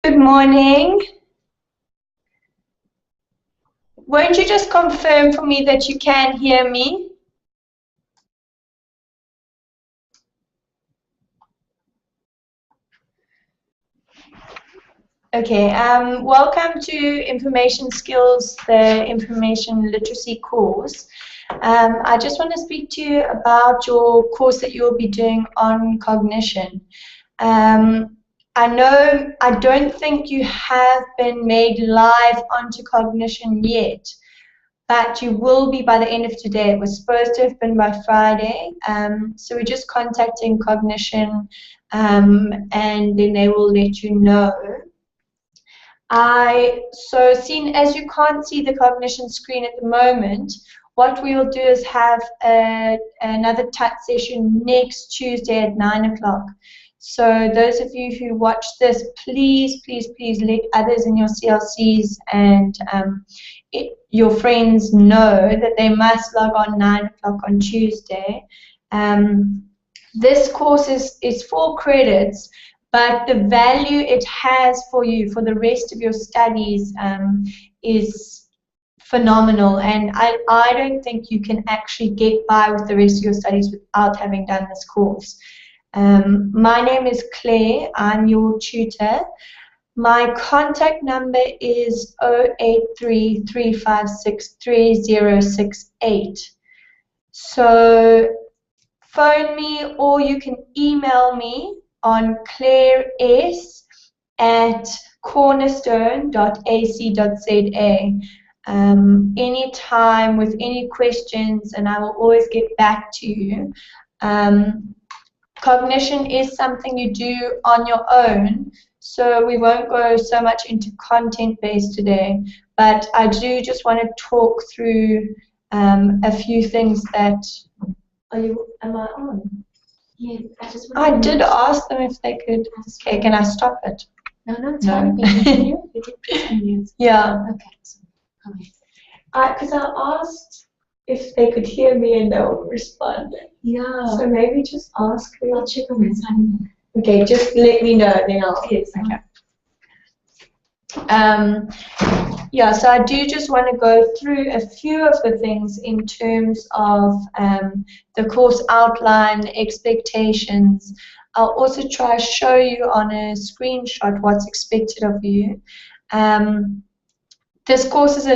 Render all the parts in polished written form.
Good morning. Won't you just confirm for me that you can hear me? Okay, welcome to Information Skills, the Information Literacy course. I just want to speak to you about your course that you'll be doing on cognition. I don't think you have been made live onto cognition yet, but you will be by the end of today. It was supposed to have been by Friday, so we're just contacting cognition, and then they will let you know. Seeing as you can't see the cognition screen at the moment, what we will do is have another TUT session next Tuesday at 9 o'clock. So those of you who watch this, please, please, please let others in your CLCs and your friends know that they must log on 9 o'clock on Tuesday. This course is 4 credits, but the value it has for you for the rest of your studies is phenomenal, and I don't think you can actually get by with the rest of your studies without having done this course. My name is Claire, I'm your tutor. My contact number is 083 356 3068. So phone me or you can email me on claires@cornerstone.ac.za anytime with any questions, and I will always get back to you. Cognition is something you do on your own, so we won't go so much into content-based today, but I do just want to talk through a few things that... Am I on? Yeah, I did ask them if they could. Okay, can I stop it? No, it's fine. You did press unmute. Yeah. Okay, so go ahead. Because I asked if they could hear me and they won't respond. Yeah. So maybe just ask me. I'll check on my side. Okay, just let me know, then I'll. Yes. Okay. Yeah, so I do just want to go through a few of the things in terms of the course outline, expectations. I'll also try to show you on a screenshot what's expected of you. This course is,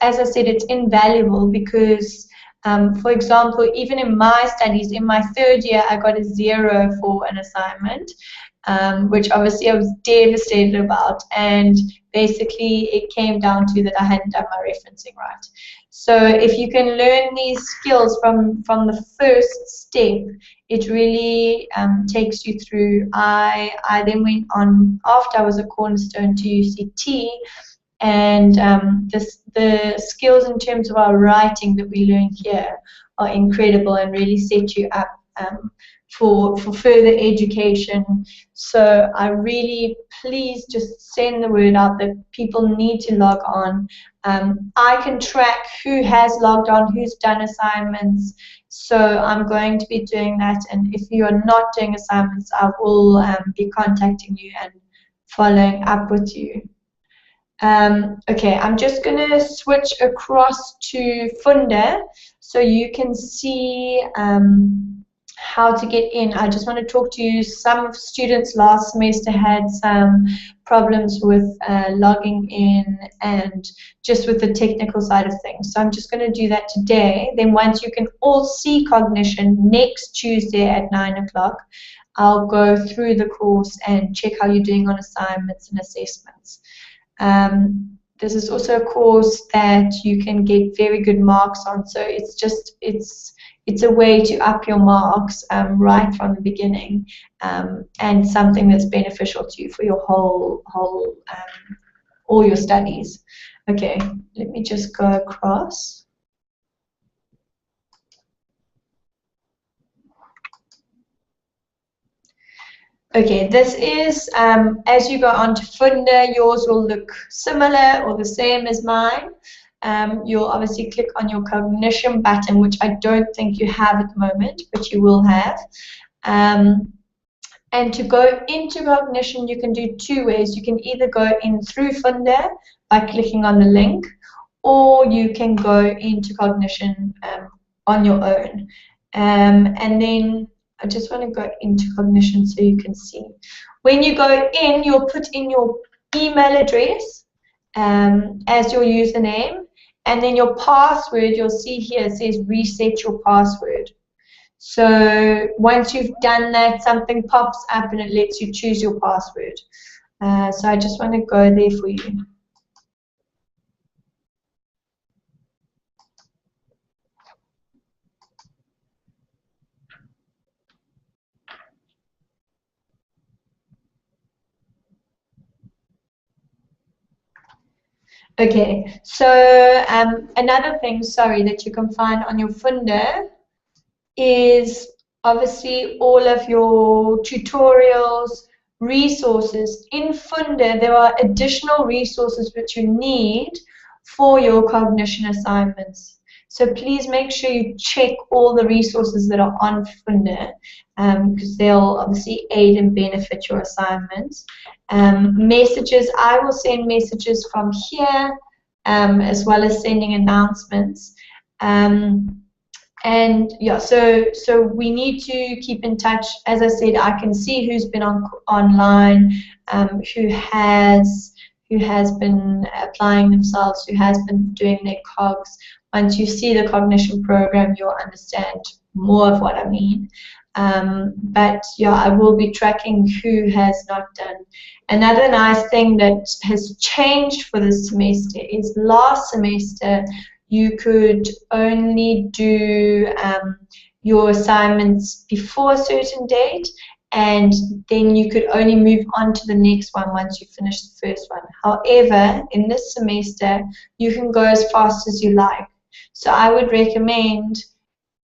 as I said, it's invaluable because, for example, even in my studies, in my 3rd year, I got a 0 for an assignment. Which obviously I was devastated about, and basically it came down to that I hadn't done my referencing right. So if you can learn these skills from the first step, it really takes you through. I then went on, after I was at Cornerstone, to UCT, and the skills in terms of our writing that we learn here are incredible and really set you up for further education. So I really, please just send the word out that people need to log on. I can track who has logged on, who's done assignments, so I'm going to be doing that, and if you are not doing assignments, I will be contacting you and following up with you. Okay, I'm just going to switch across to Funda so you can see how to get in. I just want to talk to you. Some students last semester had some problems with logging in and just with the technical side of things. So I'm just going to do that today. Then once you can all see cognition next Tuesday at 9 o'clock, I'll go through the course and check how you're doing on assignments and assessments. This is also a course that you can get very good marks on, so it's a way to up your marks right from the beginning, and something that's beneficial to you for your all your studies. Okay, let me just go across. Okay, this is, as you go on to Funda, yours will look similar or the same as mine. You'll obviously click on your cognition button, which I don't think you have at the moment, but you will have. And to go into Cognition, you can do two ways. You can either go in through Funder by clicking on the link, or you can go into Cognition on your own. And then I just want to go into Cognition so you can see. When you go in, you'll put in your email address as your username, and then your password, you'll see here, it says reset your password. So once you've done that, something pops up and it lets you choose your password. So I just want to go there for you. Okay, so another thing, sorry, that you can find on your Funder is obviously all of your tutorials, resources. In Funder, there are additional resources which you need for your Cognition assignments. So please make sure you check all the resources that are on Funder, because they'll obviously aid and benefit your assignments. Messages, I will send messages from here, as well as sending announcements. And yeah, so we need to keep in touch. As I said, I can see who's been online, who has been applying themselves, who has been doing their COGs. Once you see the Cognition program, you'll understand more of what I mean. But yeah, I will be tracking who has not done. Another nice thing that has changed for this semester is last semester you could only do your assignments before a certain date, and then you could only move on to the next one once you finish the first one. However, in this semester, you can go as fast as you like. So I would recommend,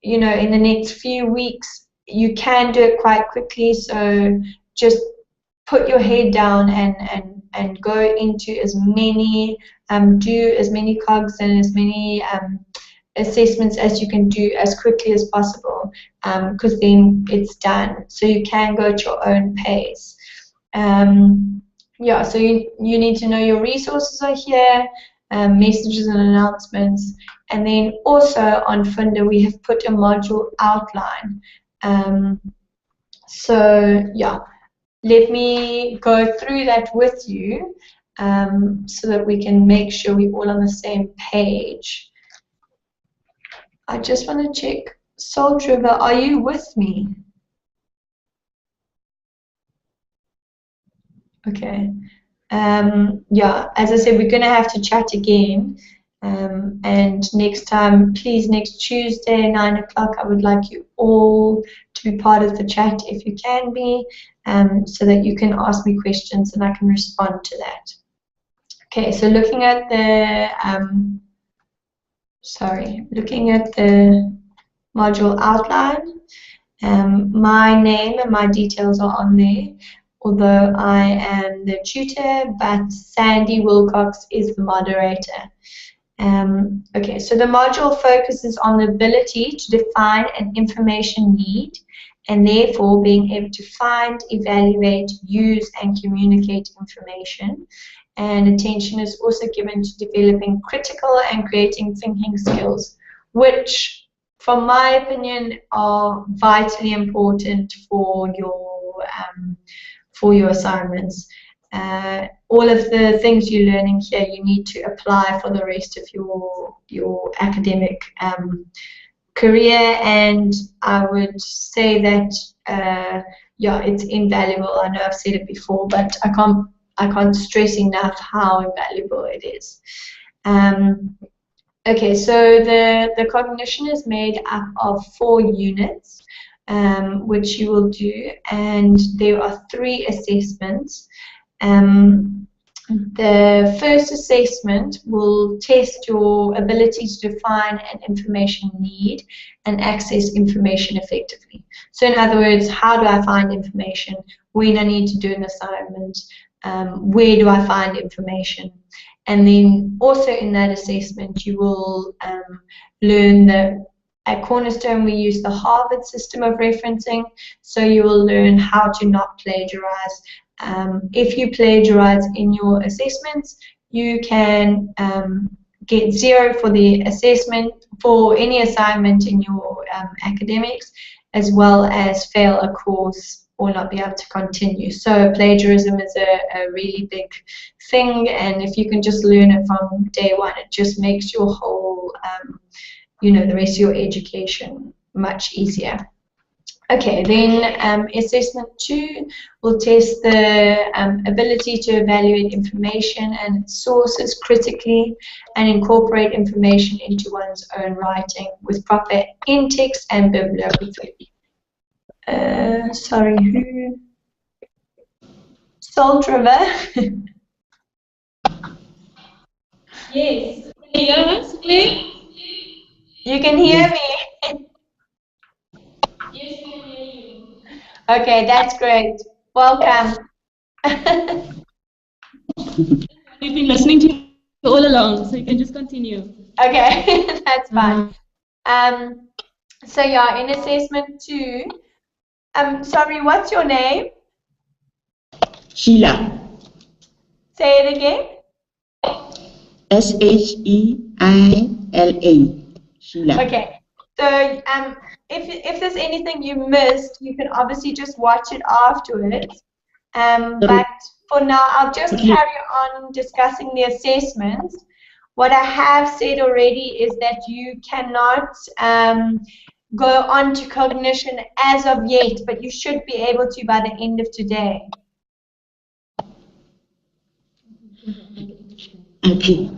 you know, in the next few weeks, you can do it quite quickly, so just put your head down and go into as many, do as many COGs and as many assessments as you can do as quickly as possible, because then it's done. So you can go at your own pace. Yeah, so you need to know your resources are here, messages and announcements, and then also on Funder we have put a module outline. So yeah, let me go through that with you, so that we can make sure we're all on the same page. I just want to check. Salt River, are you with me? Okay. Yeah, as I said, we're going to have to chat again. And next time, please, next Tuesday, 9 o'clock, I would like you all to be part of the chat if you can be, so that you can ask me questions and I can respond to that. Okay, so looking at the, looking at the module outline, my name and my details are on there, although I am the tutor, but Sandy Wilcox is the moderator. Okay, so the module focuses on the ability to define an information need and therefore being able to find, evaluate, use and communicate information. And attention is also given to developing critical and creating thinking skills, which, from my opinion, are vitally important for your assignments. All of the things you're learning here, you need to apply for the rest of your academic career, and I would say that yeah, it's invaluable. I know I've said it before, but I can't stress enough how invaluable it is. Okay, so the Cognition is made up of 4 units, which you will do, and there are 3 assessments. The first assessment will test your ability to define an information need and access information effectively. So in other words, how do I find information? When I need to do an assignment? Where do I find information? And then also in that assessment, you will learn the At Cornerstone, we use the Harvard system of referencing, so you will learn how to not plagiarize. If you plagiarize in your assessments, you can get 0 for the assessment, for any assignment in your academics, as well as fail a course or not be able to continue. So plagiarism is a really big thing, and if you can just learn it from day one, it just makes your whole, you know, the rest of your education much easier. Okay, then assessment 2 will test the ability to evaluate information and its sources critically and incorporate information into one's own writing with proper in-text and bibliography. Sorry, who? Salt River. Yes. Can you hear us clear? You can hear me? Yes, we can hear you. Okay, that's great. Welcome. We've been listening to you all along, so you can just continue. Okay, that's fine. So yeah, in assessment 2, sorry, what's your name? Sheila. Say it again. Sheila. Sheila. Okay. So if there's anything you missed, you can obviously just watch it afterwards. But for now, I'll just carry on discussing the assessments. What I have said already is that you cannot go on to cognition as of yet, but you should be able to by the end of today. Okay.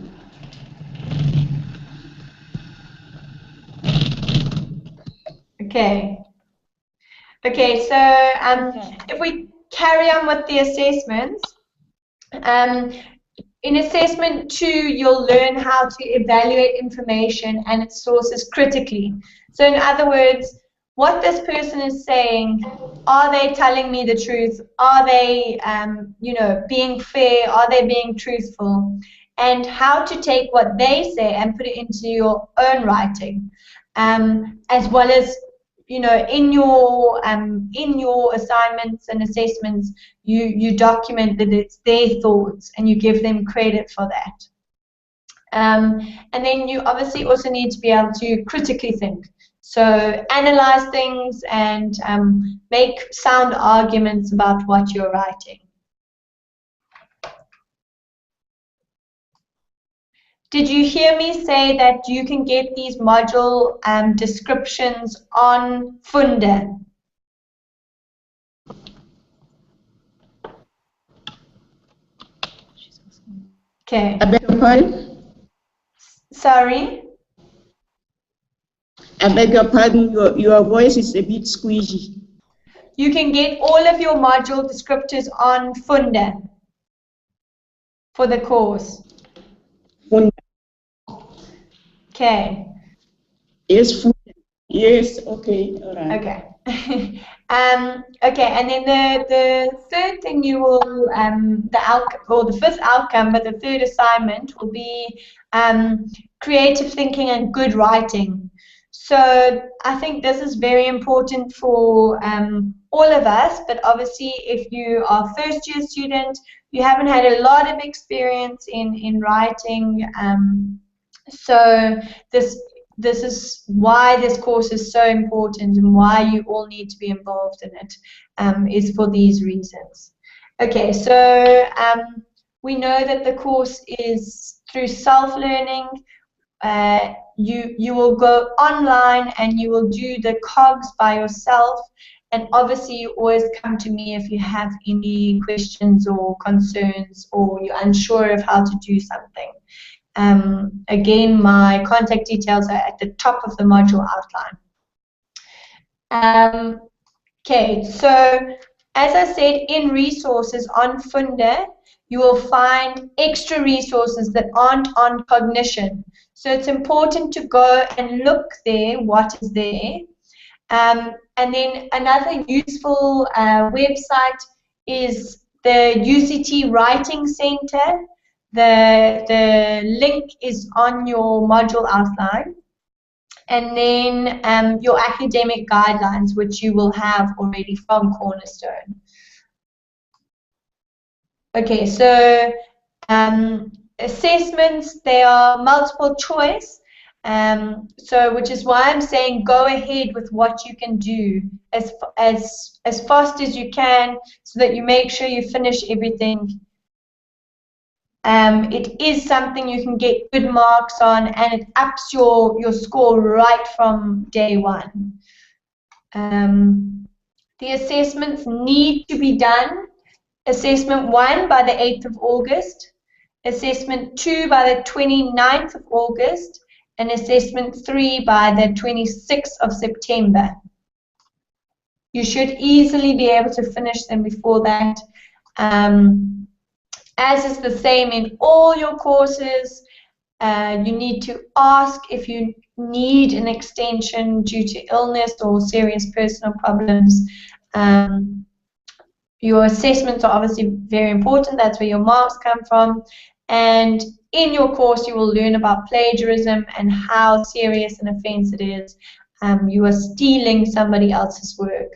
Okay. Okay, so if we carry on with the assessments, in assessment 2, you'll learn how to evaluate information and its sources critically. So in other words, what this person is saying, are they telling me the truth? Are they, you know, being fair? Are they being truthful? And how to take what they say and put it into your own writing, as well as, you know, in your assignments and assessments, you document that it's their thoughts and you give them credit for that. And then you obviously also need to be able to critically think. So analyze things and make sound arguments about what you're writing. Did you hear me say that you can get these module descriptions on Funde? Okay. I beg your pardon? Sorry? I beg your pardon, your voice is a bit squeezy. You can get all of your module descriptors on Funde for the course. Funde. Okay. Yes, Funde. Yes, okay, all right. Okay. Okay, and then the third thing you will, the fifth outcome, but the third assignment will be creative thinking and good writing. So I think this is very important for all of us, but obviously if you are a first year student, you haven't had a lot of experience in writing, so this is why this course is so important and why you all need to be involved in it, is for these reasons. Okay, so we know that the course is through self-learning. You will go online and you will do the COGS by yourself, and obviously you always come to me if you have any questions or concerns or you're unsure of how to do something. Again, my contact details are at the top of the module outline. Okay, so as I said, in resources on Funde, you will find extra resources that aren't on Cognition. So it's important to go and look there, what is there. And then another useful website is the UCT Writing Center. The link is on your module outline. and then your academic guidelines, which you will have already from Cornerstone. Okay, so assessments, they are multiple choice, so which is why I'm saying go ahead with what you can do as fast as you can, so that you make sure you finish everything. It is something you can get good marks on, and it ups your score right from day one. The assessments need to be done. Assessment 1 by the 8th of August, Assessment 2 by the 29th of August, and Assessment 3 by the 26th of September. You should easily be able to finish them before that. As is the same in all your courses, you need to ask if you need an extension due to illness or serious personal problems. Your assessments are obviously very important. That's where your marks come from. And in your course, you will learn about plagiarism and how serious an offense it is. You are stealing somebody else's work.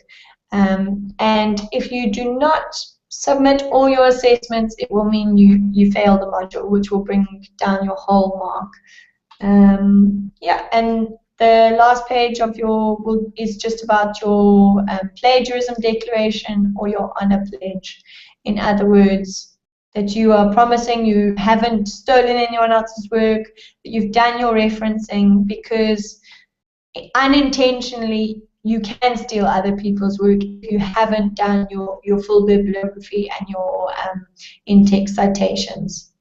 And if you do not submit all your assessments, it will mean you fail the module, which will bring down your whole mark. Yeah, and the last page of is just about your plagiarism declaration or your honor pledge. In other words, that you are promising you haven't stolen anyone else's work, that you've done your referencing, because unintentionally you can steal other people's work if you haven't done your full bibliography and your in-text citations.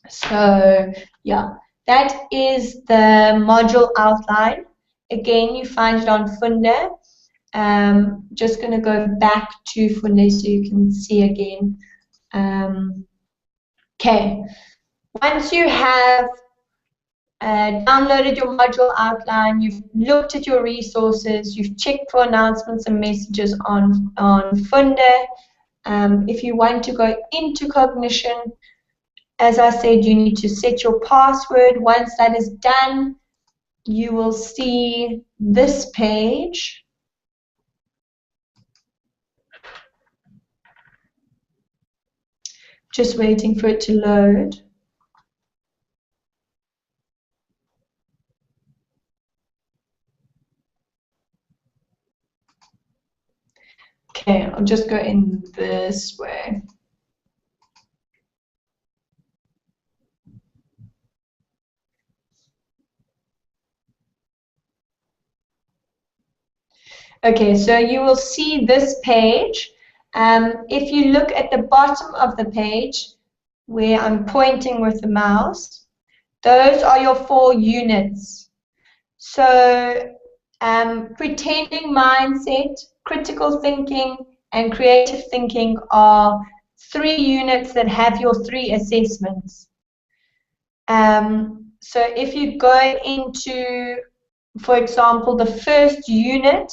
So yeah, that is the module outline. Again, you find it on Funde. Just going to go back to Funde so you can see again. Okay, once you have downloaded your module outline, you've looked at your resources, you've checked for announcements and messages on Funde. If you want to go into Cognition, as I said, you need to set your password. Once that is done, you will see this page. Just waiting for it to load. Okay, I'll just go in this way. Okay, so you will see this page. If you look at the bottom of the page, where I'm pointing with the mouse, those are your 4 units. So, pretending mindset, critical thinking, and creative thinking are 3 units that have your 3 assessments. So if you go into, for example, the first unit,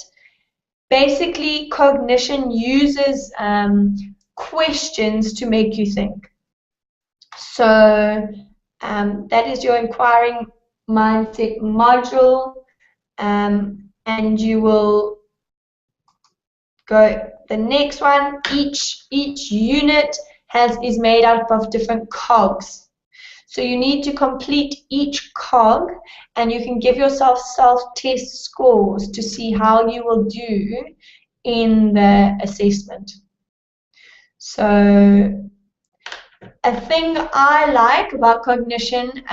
basically Cognition uses questions to make you think. So that is your inquiring mindset module, and you will go the next one. Each unit is made up of different cogs. So you need to complete each cog, and you can give yourself self-test scores to see how you will do in the assessment. So a thing I like about Cognition,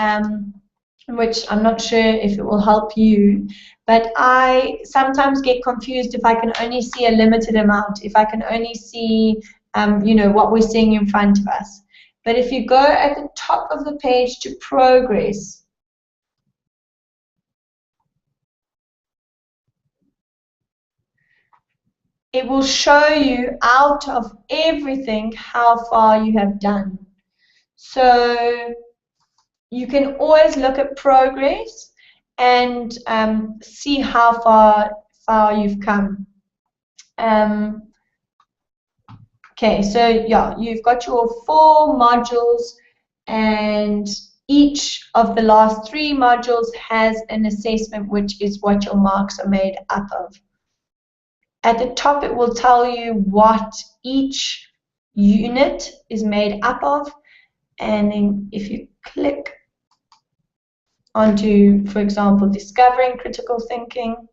which I'm not sure if it will help you, but I sometimes get confused if I can only see a limited amount, if I can only see you know, what we're seeing in front of us. But if you go at the top of the page to progress, it will show you out of everything how far you have done. So you can always look at progress and see how far you've come. Okay, so yeah, you've got your 4 modules, and each of the last 3 modules has an assessment, which is what your marks are made up of. At the top, it will tell you what each unit is made up of, and then if you click onto, for example, discovering critical thinking,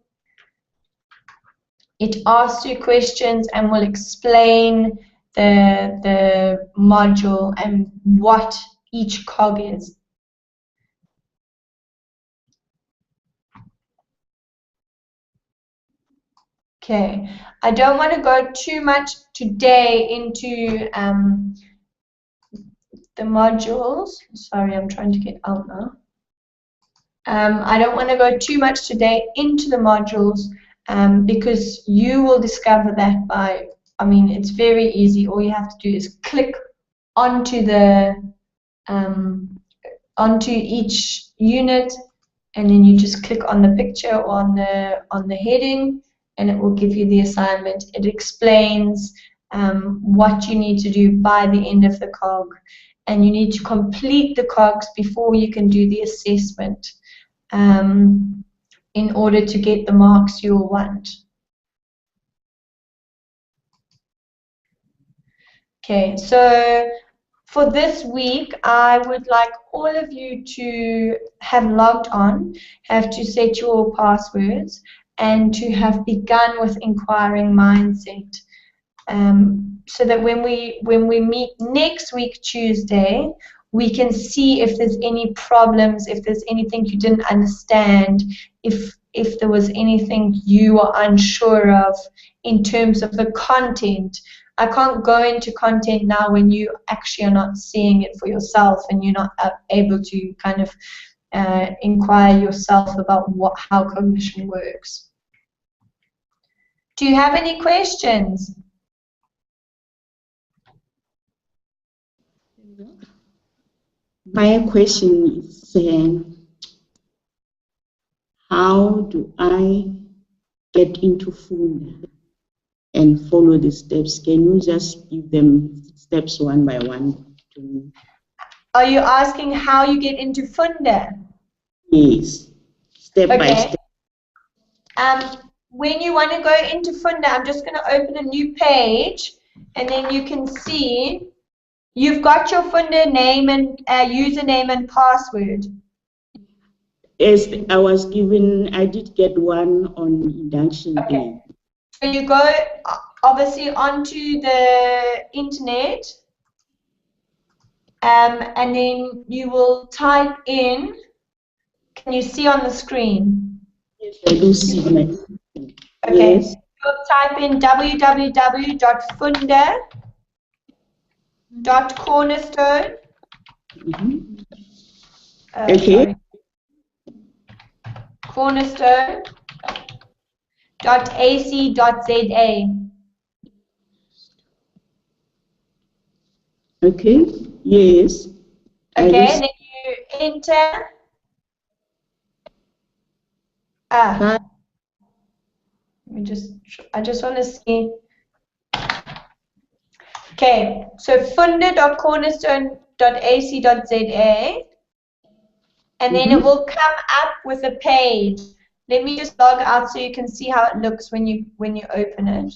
it asks you questions and will explain the module and what each cog is. Okay, I don't want to go too much today into the modules. Sorry, I'm trying to get out now. I don't want to go too much today into the modules because you will discover that by, I mean, it's very easy. All you have to do is click onto the onto each unit, and then you just click on the picture or on the heading, and it will give you the assignment. It explains what you need to do by the end of the cog, and you need to complete the cogs before you can do the assessment in order to get the marks you'll want. Okay, so for this week, I would like all of you to have logged on, have to set your passwords, and to have begun with inquiring mindset. So that when we meet next week Tuesday, we can see if there's any problems, if there's anything you didn't understand, if there was anything you are unsure of in terms of the content. I can't go into content now when you actually are not seeing it for yourself and you're not able to kind of inquire yourself about how cognition works. Do you have any questions? My question is, how do I get into Funda and follow the steps? Can you just give them steps one by one to me? Are you asking how you get into Funda? Yes, step by step. When you want to go into Funda, I'm just going to open a new page, and then you can see you've got your Funda name and username and password. Yes, I did get one on induction day. So you go obviously onto the internet, and then you will type in, can you see on the screen? Yes, I do see my. Okay, Yes. you'll type in www.funda.cornerstone. Okay. Cornerstone.ac.za. Okay. Yes. Okay, then you enter. I just want to see. Okay, so funda.cornerstone.ac.za, and then it will come up with a page. Let me just log out so you can see how it looks when you open it.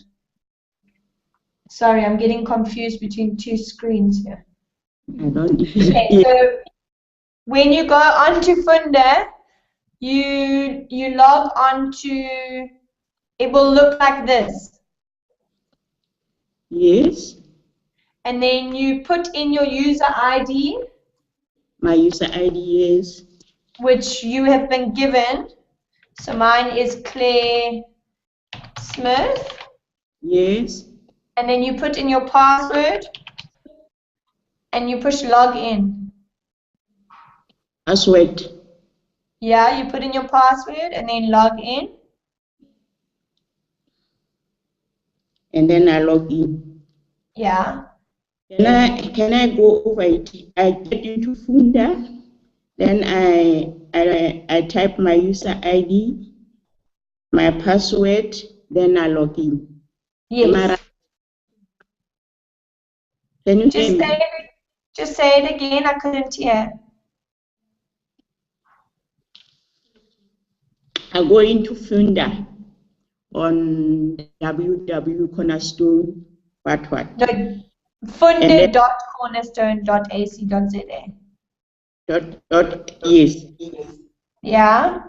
Sorry, I'm getting confused between 2 screens here. Okay, so when you go onto Funda, you log on to, it will look like this. Yes. And then you put in your user ID. My user ID is. Which you have been given. So mine is Claire Smith. Yes. And then you put in your password and you push log in. Password. Yeah, you put in your password and then log in. And then I log in. Yeah. Can I go over it? I get into Funda, then I type my user ID, my password, then I log in. Yes. Can you hear me? Just say it again, I couldn't hear. I go into Funda on www.cornerstone, what? No, And then funde.cornerstone.ac.za. yes. Yeah.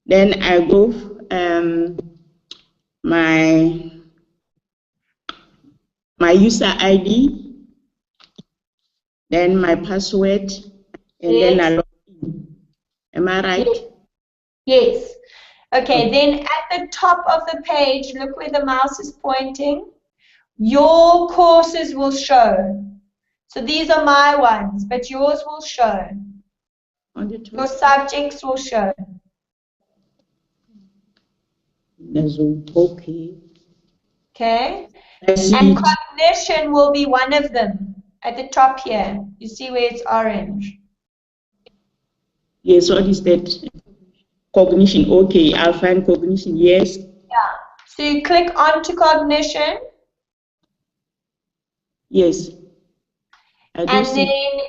Then I go my user ID, then my password, and then I Yes. log in. Am I right? Yes. Okay, Okay. then at the top of the page, look where the mouse is pointing. Your courses will show. So these are my ones, but yours will show. On the Your top. subjects will show. Okay. Okay? I see And it. cognition will be one of them at the top here. You see where it's orange? Yes, what is that? Cognition. Okay, I'll find cognition. Yes. Yeah. So you click onto cognition, Yes. I do and see. then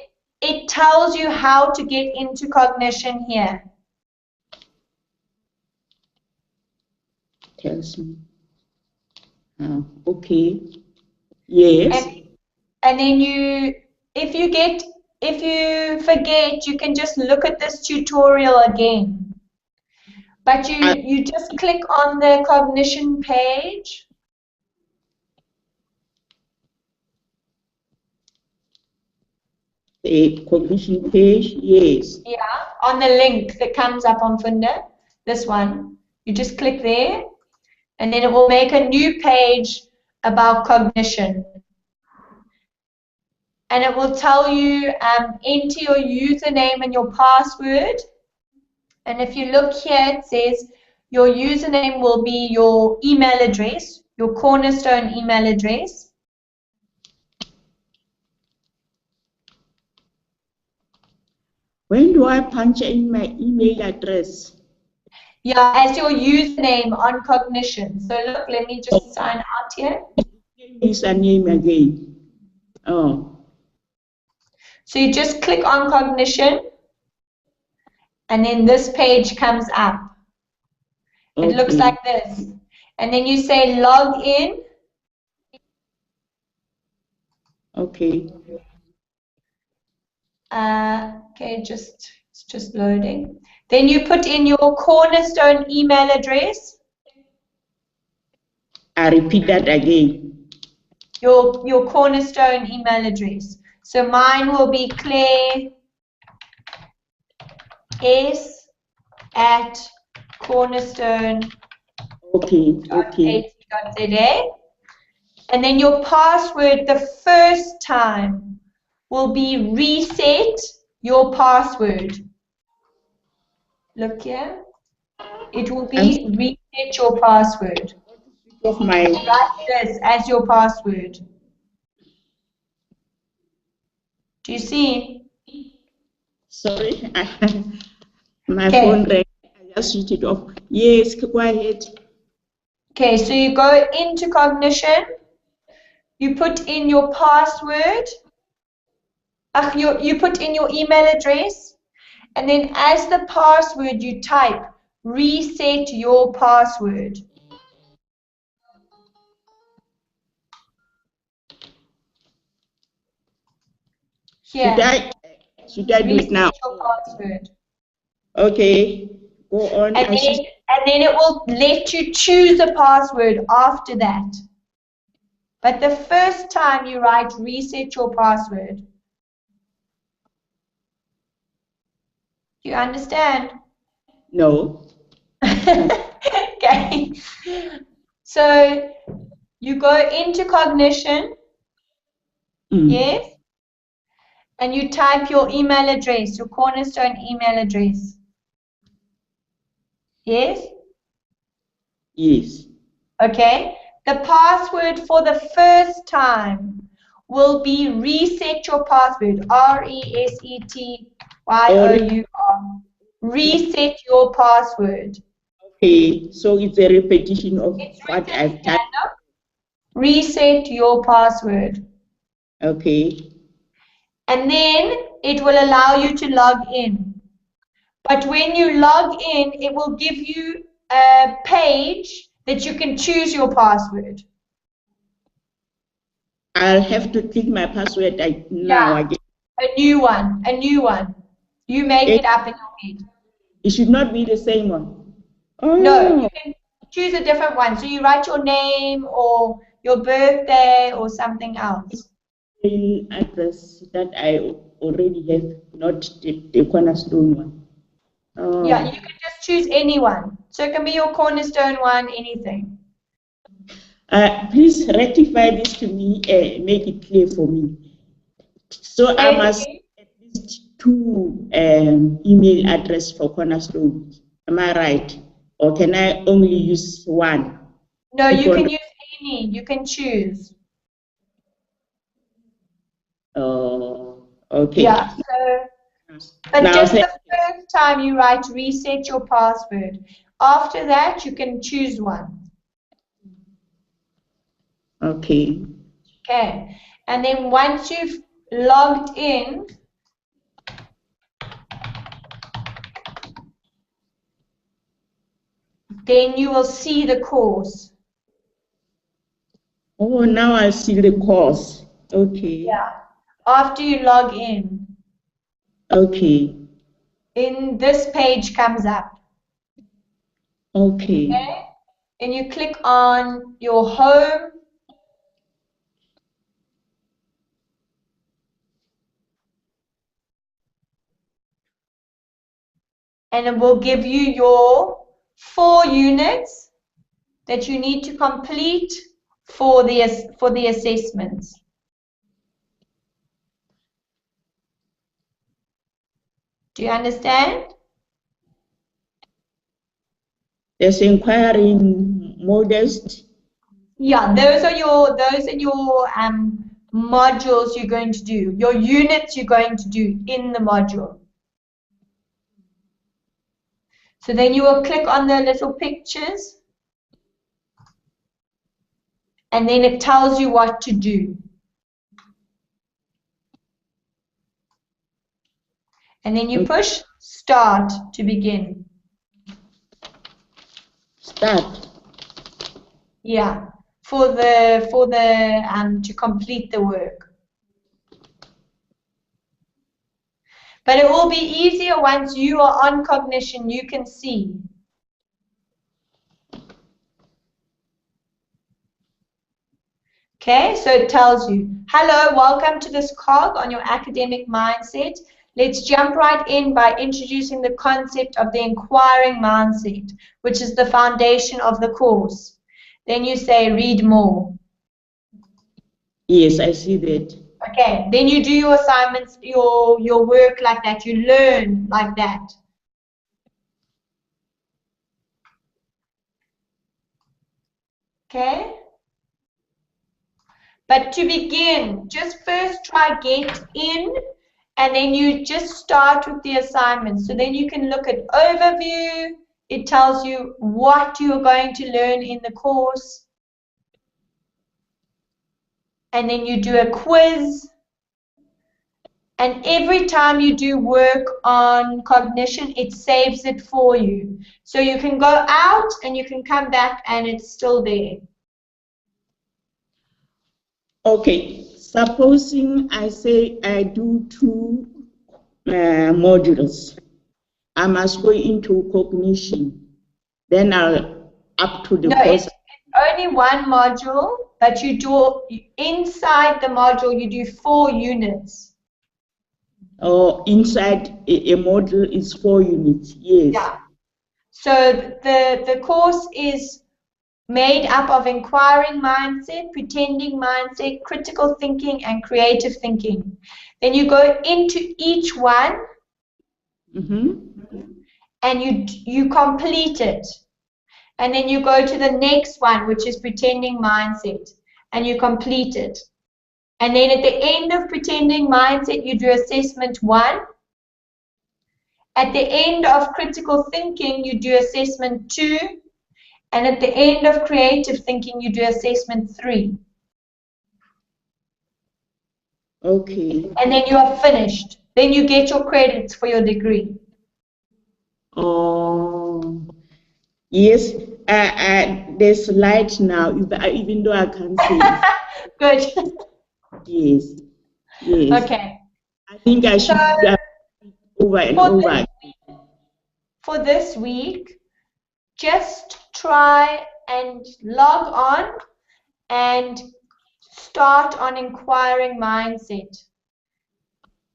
it tells you how to get into cognition here. Tells me. Okay. Yes. And then if you forget, you can just look at this tutorial again. But you just click on the cognition page. The cognition page. Yes. Yeah, on the link that comes up on Funda, this one. You just click there, and then it will make a new page about cognition. And it will tell you enter your username and your password. And if you look here, it says your username will be your email address, your Cornerstone email address. When do I punch in my email address? Yeah, as your username on Cognition. So look, let me just sign out here. Username again. Oh. So you just click on Cognition, and then this page comes up. It looks Okay. like this. And then you say log in. Okay. Okay, it's just loading. Then you put in your Cornerstone email address. I repeat that again. Your Cornerstone email address. So mine will be Claire s@cornerstone.ac.za. Okay. And then your password the first time will be reset your password. Look here. It will be reset your password. Of my. Write this as your password. Do you see? Sorry, my phone rang. I just switched it off. Yes, go ahead. Okay, so you go into Cognition. You put in your password. You put in your email address. And then as the password you type, reset your password. Here. Should I do it now? Reset your password. Okay, go on. And then it will let you choose a password after that. But the first time you write reset your password. Do you understand? No. Okay. So you go into Cognition. Yes. And you type your email address, your Cornerstone email address. Yes? Yes. Okay. The password for the first time will be reset your password. RESETYOUR. Reset your password. Okay, so it's a repetition of what I've typed. Reset your password. Okay. And then it will allow you to log in. But when you log in, it will give you a page that you can choose your password. I'll have to click my password now again. A new one. You make it up in your head. It should not be the same one. Oh. No, you can choose a different one. So you write your name or your birthday or something else. Email address that I already have, not the Cornerstone one. Oh. Yeah, you can just choose any one. So it can be your Cornerstone one, anything. Please rectify this to me, make it clear for me. So I must at least 2 email address for Cornerstone. Am I right? Or can I only use one? No, you can use any. You can choose. Oh, okay. Yeah. But now, just the first time you write reset your password. After that, you can choose one. Okay. Okay. And then once you've logged in, then you will see the course. Oh, now I see the course. Okay. Yeah. After you log in. Okay. Then this page comes up. Okay. Okay. And you click on your home. And it will give you your 4 units that you need to complete for the assessments. Do you understand? There's inquiring modest. Yeah, those are your modules you're going to do, your units you're going to do in the module. So then you will click on the little pictures and then it tells you what to do. And then you push start to begin. Start. Yeah, for the to complete the work. But it will be easier once you are on Cognition, you can see. Okay, so it tells you, hello, welcome to this cog on your academic mindset. Let's jump right in by introducing the concept of the inquiring mindset, which is the foundation of the course. Then you say, read more. Yes, I see that. Okay, then you do your assignments, your work like that. You learn like that. Okay? But to begin, just first try get in, and then you just start with the assignments. So then you can look at overview. It tells you what you're going to learn in the course. And then you do a quiz. And every time you do work on Cognition, it saves it for you. So you can go out and you can come back and it's still there. Okay, supposing I say I do 2 modules. I must go into Cognition. Then I'll up to the course. It's only one module, but you do inside the module you do 4 units. Oh, inside a module is 4 units. Yes. Yeah. So the course is made up of inquiring mindset, pretending mindset, critical thinking, and creative thinking. Then you go into each one, and you complete it. And then you go to the next one, which is pretending mindset, and you complete it. And then at the end of pretending mindset, you do assessment 1. At the end of critical thinking, you do assessment 2. And at the end of creative thinking, you do assessment 3. Okay. And then you are finished. Then you get your credits for your degree. Oh, yes. There's light now, even though I can't see it. Good. Yes, yes. Okay. I think I should do that over and over. For this week, just try and log on and start on inquiring mindset.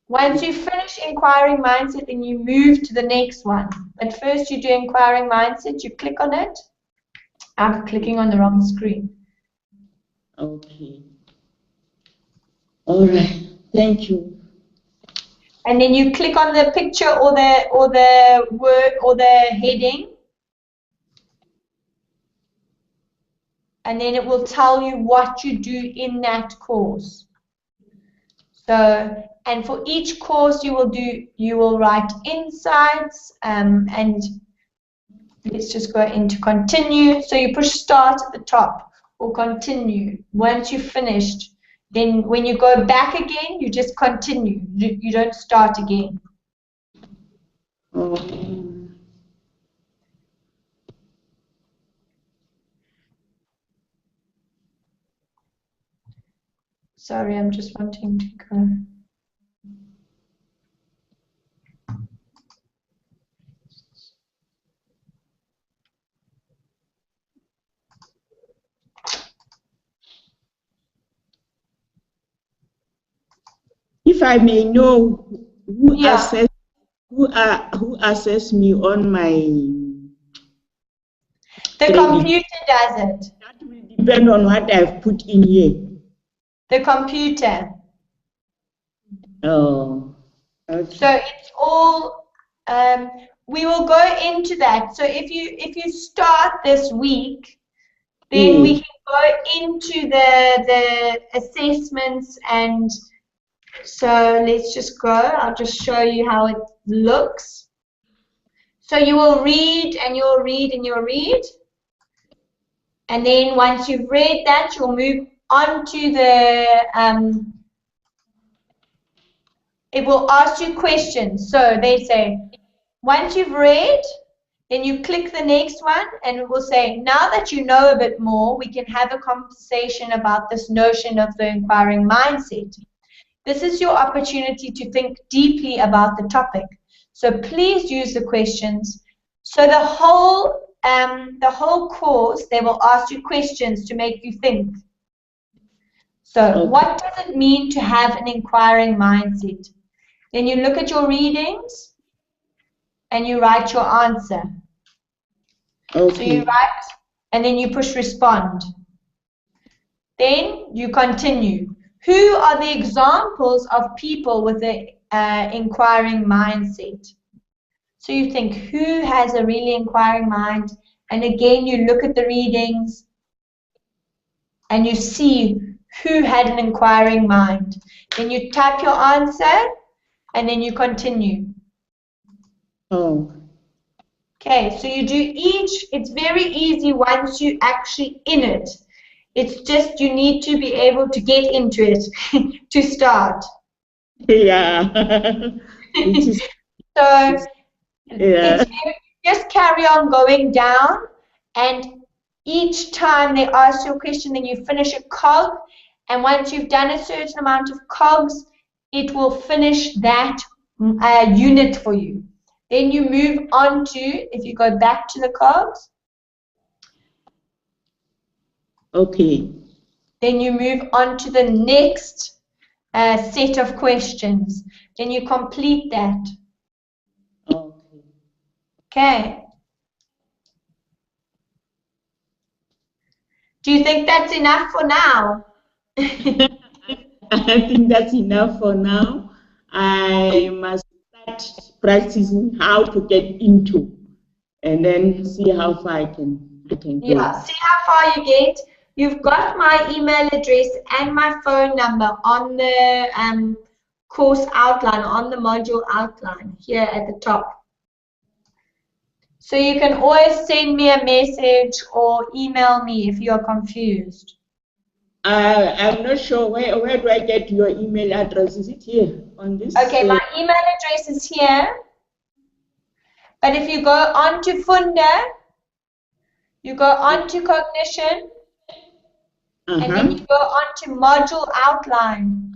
Once you finish inquiring mindset, then you move to the next one. But first you do inquiring mindset, you click on it. I'm clicking on the wrong screen. Okay. All right. Thank you. And then you click on the picture or the word or the heading. And then it will tell you what you do in that course. So, and for each course you will write insights, and let's just go into continue. So you push start at the top or continue. Once you've finished, then when you go back again, you just continue. You don't start again. Sorry, I'm just wanting to go. If I may know who Yeah. who assess me on my The credit, computer does it. that will depend on what I've put in here. The computer. Oh, okay. So it's all. We will go into that. So if you start this week, then we can go into the assessments, and so let's just go. I'll just show you how it looks. So you will read and you'll read and you'll read. And then once you've read that, you'll move on to the, it will ask you questions. So they say, once you've read, then you click the next one and it will say, now that you know a bit more, we can have a conversation about this notion of the inquiring mindset. This is your opportunity to think deeply about the topic. So please use the questions. So the whole course, they will ask you questions to make you think. So what does it mean to have an inquiring mindset? Then you look at your readings and you write your answer. Okay. So you write and then you push respond. Then you continue. Who are the examples of people with an inquiring mindset? So you think, who has a really inquiring mind? And again, you look at the readings and you see who had an inquiring mind. Then you type your answer and then you continue. Oh. Okay, so you do each. It's very easy once you actually in it. It's just you need to be able to get into it to start. Yeah. So it's just carry on going down, and each time they ask you a question, then you finish a cog, and once you've done a certain amount of cogs, it will finish that unit for you. Then you move on to, if you go back to the cogs. Okay. Then you move on to the next set of questions. Then you complete that. Okay. Okay. Do you think that's enough for now? I think that's enough for now. I must start practicing how to get into, and then see how far I can go. Yeah, see how far you get. You've got my email address and my phone number on the course outline, on the module outline here at the top. So you can always send me a message or email me if you're confused. I'm not sure where do I get your email address? Is it here on this? Okay, my email address is here. But if you go on to Funda, you go on to cognition, and then you go on to module outline.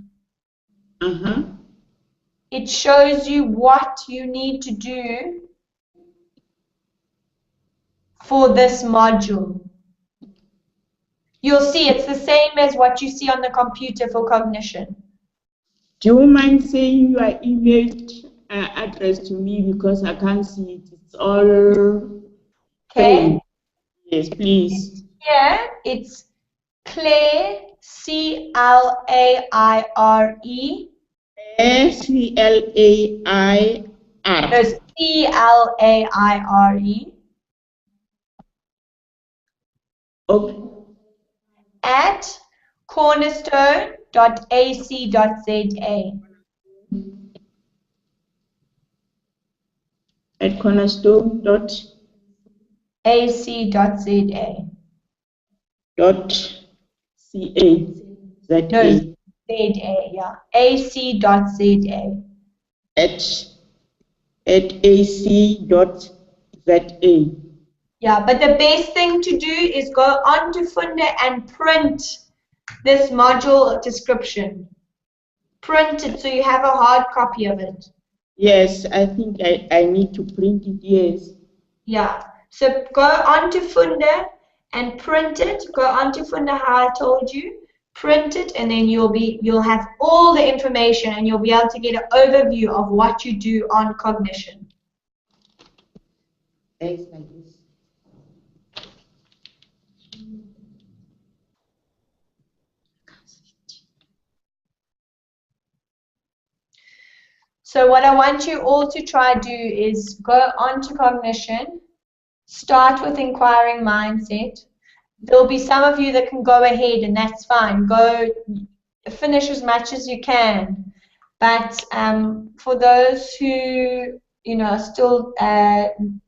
It shows you what you need to do for this module. You'll see it's the same as what you see on the computer for cognition. Do you mind saying your email address to me, because I can't see it? It's all Okay. Yes, please. Here it's Claire, C-L-A-I-R-E. C-L-A-I-R. No, C-L-A-I-R-E. Okay. At cornerstone.ac.za. At cornerstone.ac.za. AC.za. No, ZA, yeah. AC.za. At ac.za. Yeah, but the best thing to do is go on to Funda and print this module description. Print it so you have a hard copy of it. Yes, I think I need to print it, yes. Yeah, so go on to Funda and print it. Go on to Funda how I told you. Print it, and then you'll have all the information, and you'll be able to get an overview of what you do on cognition. Thanks, like this. So what I want you all to try do is go on to cognition, start with inquiring mindset. There'll be some of you that can go ahead, and that's fine. Go finish as much as you can. But for those who are still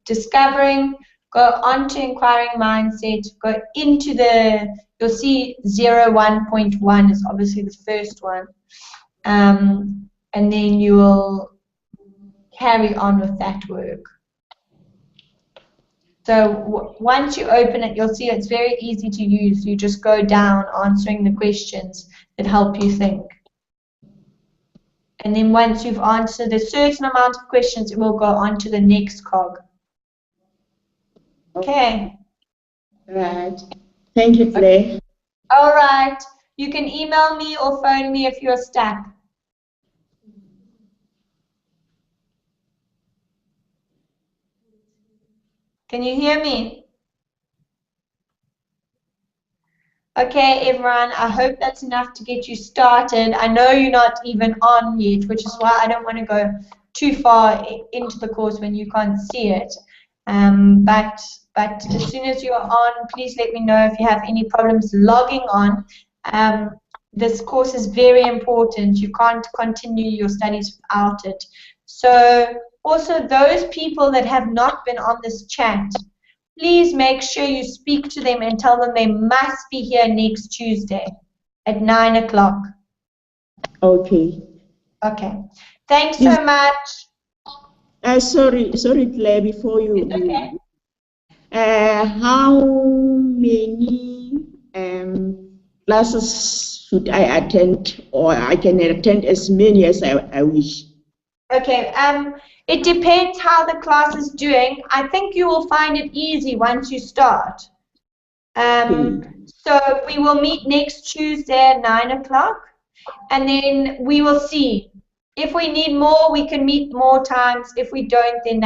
discovering, go on to inquiring mindset. Go into you'll see 01.1 is obviously the first one. And then you will carry on with that work. So once you open it, you'll see it's very easy to use. You just go down answering the questions that help you think. And then once you've answered a certain amount of questions, it will go on to the next cog. Okay. Right. Thank you, Claire. All right. You can email me or phone me if you're stuck. Can you hear me? Okay, everyone, I hope that's enough to get you started. I know you're not even on yet, which is why I don't want to go too far into the course when you can't see it. But as soon as you're on, please let me know if you have any problems logging on. This course is very important. You can't continue your studies without it. So also those people that have not been on this chat, please make sure you speak to them and tell them they must be here next Tuesday at 9 o'clock. Okay. Okay. Thanks so much. Sorry, Claire, before you. Okay. How many classes should I attend, or I can attend as many as I wish? Okay, it depends how the class is doing. I think you will find it easy once you start. So we will meet next Tuesday at 9 o'clock, and then we will see. If we need more, we can meet more times. If we don't, then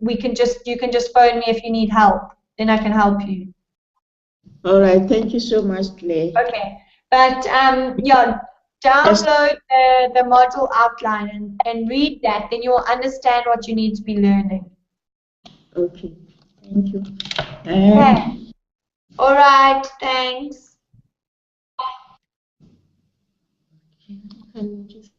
you can just phone me if you need help. Then I can help you. All right, thank you so much, Claire. Okay, but yeah. Download the module outline and read that, then you will understand what you need to be learning. Okay, thank you. Okay. All right, thanks. Can you just